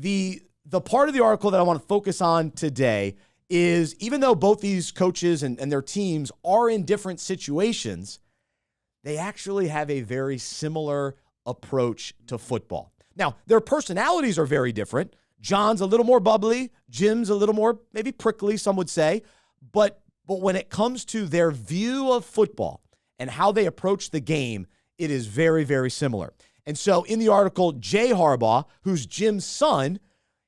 The part of the article that I want to focus on today is, even though both these coaches and their teams are in different situations, they actually have a very similar approach to football. Now, their personalities are very different. John's a little more bubbly. Jim's a little more maybe prickly, some would say. But when it comes to their view of football and how they approach the game, it is very, very similar. And so in the article, Jay Harbaugh, who's Jim's son,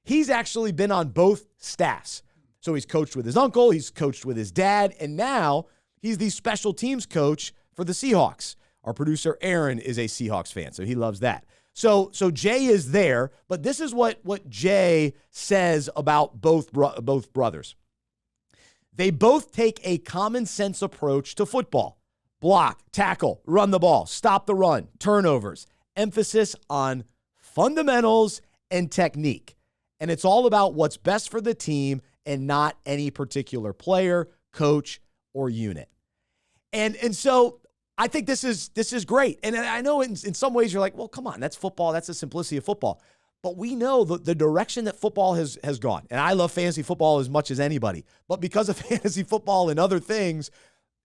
he's actually been on both staffs. So he's coached with his uncle, he's coached with his dad, and now he's the special teams coach for the Seahawks. Our producer, Aaron, is a Seahawks fan, so he loves that. So Jay is there, but this is what Jay says about both brothers. They both take a common sense approach to football. Block, tackle, run the ball, stop the run, turnovers, emphasis on fundamentals and technique. And it's all about what's best for the team and not any particular player, coach, or unit. And so I think this is great. And I know in some ways you're like, well, come on, that's football. That's the simplicity of football. But we know the direction that football has gone. And I love fantasy football as much as anybody. But because of fantasy football and other things,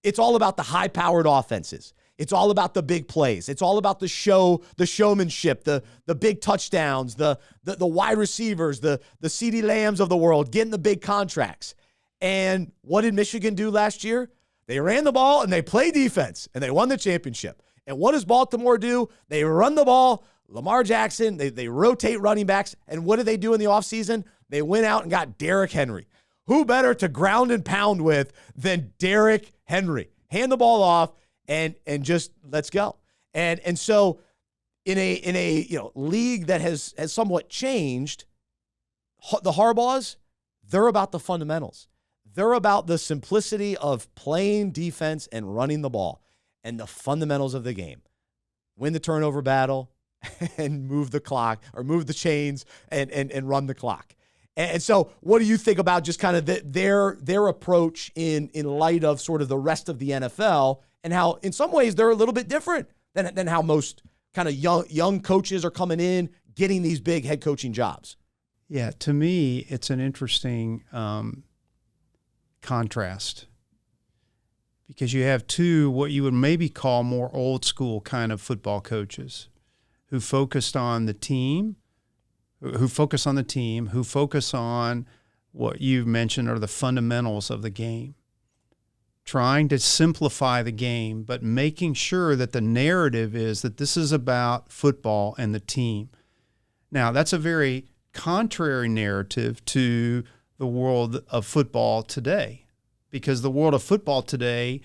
it's all about the high-powered offenses. It's all about the big plays. It's all about the showmanship, the big touchdowns, the wide receivers, the CeeDee Lambs of the world, getting the big contracts. And what did Michigan do last year? They ran the ball and they played defense, and they won the championship. And what does Baltimore do? They run the ball. Lamar Jackson, they rotate running backs. And what did they do in the offseason? They went out and got Derrick Henry. Who better to ground and pound with than Derrick Henry? Hand the ball off and just let's go. And so in a league that has somewhat changed, the Harbaughs, they're about the fundamentals. They're about the simplicity of playing defense and running the ball and the fundamentals of the game. Win the turnover battle and move the clock, or move the chains and run the clock. And so what do you think about just kind of their approach in light of sort of the rest of the NFL, and how in some ways they're a little bit different than how most kind of young coaches are coming in, getting these big head coaching jobs? Yeah, to me, it's an interesting contrast, because you have two what you would maybe call more old school kind of football coaches who focus on the team, who focus on what you've mentioned are the fundamentals of the game, trying to simplify the game, but making sure that the narrative is that this is about football and the team. Now, that's a very contrary narrative to the world of football today, because the world of football today,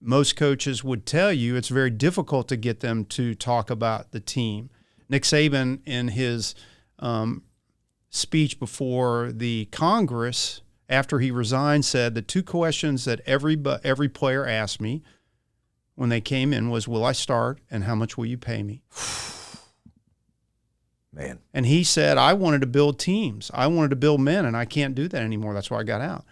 most coaches would tell you it's very difficult to get them to talk about the team. Nick Saban, in his speech before the Congress after he resigned, said the two questions that every player asked me when they came in was, will I start, and how much will you pay me? Man. And he said, I wanted to build teams. I wanted to build men, and I can't do that anymore. That's why I got out.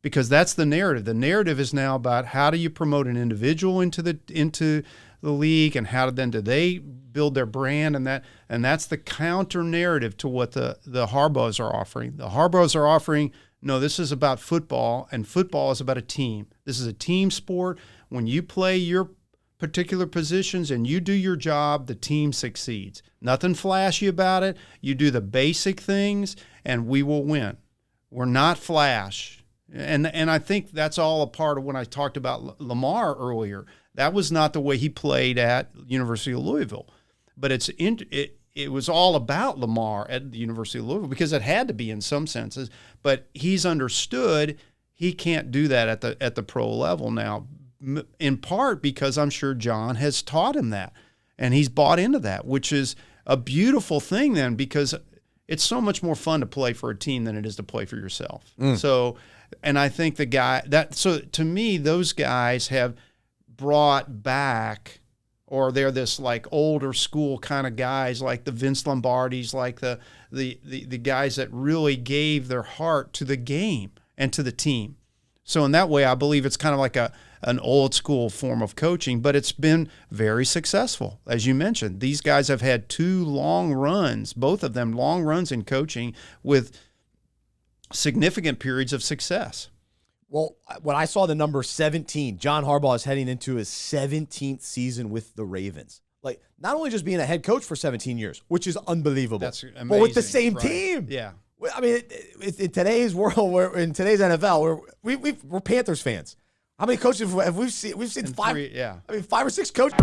Because that's the narrative. The narrative is now about how do you promote an individual into the league, and how do they build their brand, and that's the counter narrative to what the Harbaughs are offering. The Harbaughs are offering, no, this is about football, and football is about a team. This is a team sport. When you play your particular positions and you do your job, the team succeeds. Nothing flashy about it. You do the basic things, and we will win. We're not flash. And I think that's all a part of when I talked about Lamar earlier. That was not the way he played at University of Louisville. But it was all about Lamar at the University of Louisville, because it had to be in some senses. But he's understood he can't do that at the pro level now, in part because I'm sure John has taught him that. And he's bought into that, which is a beautiful thing then, because it's so much more fun to play for a team than it is to play for yourself. So, and I think so to me, those guys have brought back, or they're this like older school kind of guys, like the Vince Lombardis, like the guys that really gave their heart to the game and to the team. So in that way, I believe it's kind of like an old school form of coaching, but it's been very successful. As you mentioned, these guys have had 2 long runs, both of them long runs in coaching with significant periods of success. Well, when I saw the number 17, John Harbaugh is heading into his 17th season with the Ravens. Like, not only just being a head coach for 17 years, which is unbelievable, That's amazing, but with the same team. Yeah. I mean, in today's world, in today's NFL, we're Panthers fans. How many coaches have we seen? We've seen 5. 3, yeah. I mean, 5 or 6 coaches.